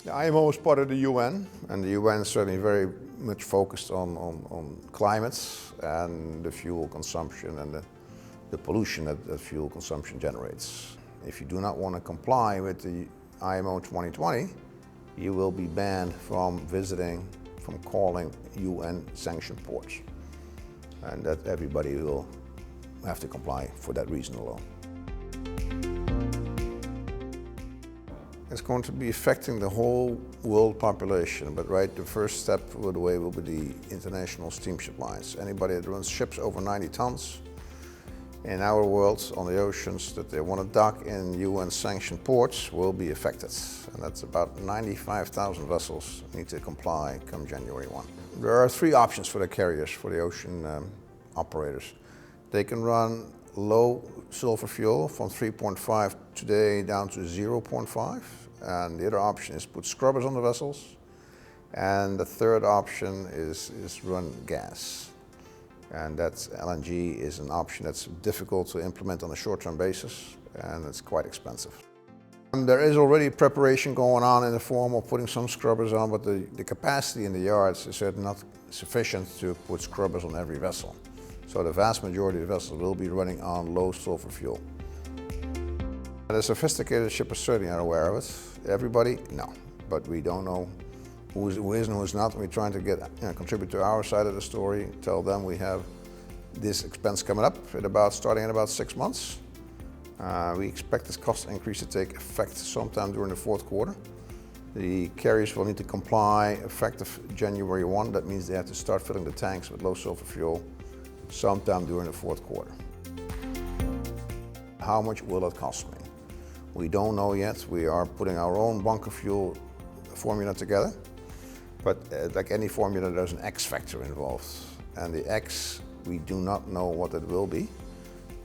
The IMO is part of the UN, and the UN is certainly very much focused on climate and the fuel consumption and the pollution that fuel consumption generates. If you do not want to comply with the IMO 2020, you will be banned from visiting, from calling UN sanctioned ports. And that everybody will have to comply for that reason alone. It's going to be affecting the whole world population, but the first step of the way will be the international steamship lines. Anybody that runs ships over 90 tons in our world on the oceans that they want to dock in UN sanctioned ports will be affected. And that's about 95,000 vessels need to comply come January 1. There are three options for the carriers, for the ocean operators. They can run low sulfur fuel from 3.5 today down to 0.5. And the other option is put scrubbers on the vessels. And the third option is run gas. And that's LNG is an option that's difficult to implement on a short-term basis, and it's quite expensive. There is already preparation going on in the form of putting some scrubbers on, but the capacity in the yards is certainly not sufficient to put scrubbers on every vessel. So the vast majority of the vessels will be running on low sulfur fuel. The sophisticated shippers certainly are aware of it. Everybody? No. But we don't know who is and who is not. We're trying to contribute to our side of the story, tell them we have this expense coming up starting in about 6 months. We expect this cost increase to take effect sometime during the fourth quarter. The carriers will need to comply effective January 1. That means they have to start filling the tanks with low sulfur fuel sometime during the fourth quarter. How much will it cost me? We don't know yet. We are putting our own bunker fuel formula together. But like any formula, there's an X factor involved. And the X, we do not know what it will be.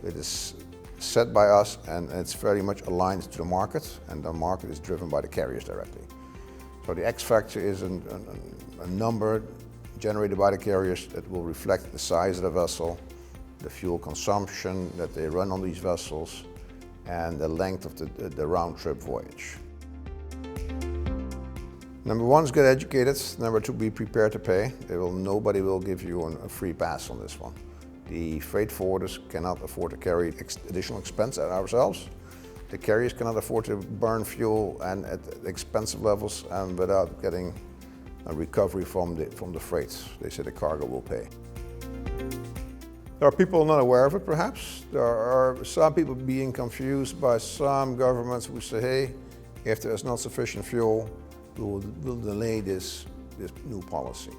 It is set by us, and it's very much aligned to the market, and the market is driven by the carriers directly. So the X factor is a number generated by the carriers that will reflect the size of the vessel, the fuel consumption that they run on these vessels, and the length of the round-trip voyage. Number one is get educated. Number two, be prepared to pay. Nobody will give you a free pass on this one. The freight forwarders cannot afford to carry additional expense ourselves. The carriers cannot afford to burn fuel and at expensive levels and without getting a recovery from the freight. They say the cargo will pay. There are people not aware of it, perhaps. There are some people being confused by some governments who say, hey, if there's not sufficient fuel, we'll delay this new policy.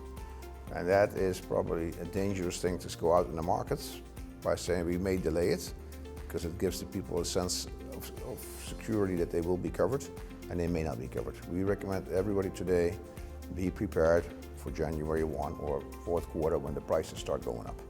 And that is probably a dangerous thing to go out in the market by saying we may delay it, because it gives the people a sense of security that they will be covered, and they may not be covered. We recommend everybody today be prepared for January 1 or fourth quarter when the prices start going up.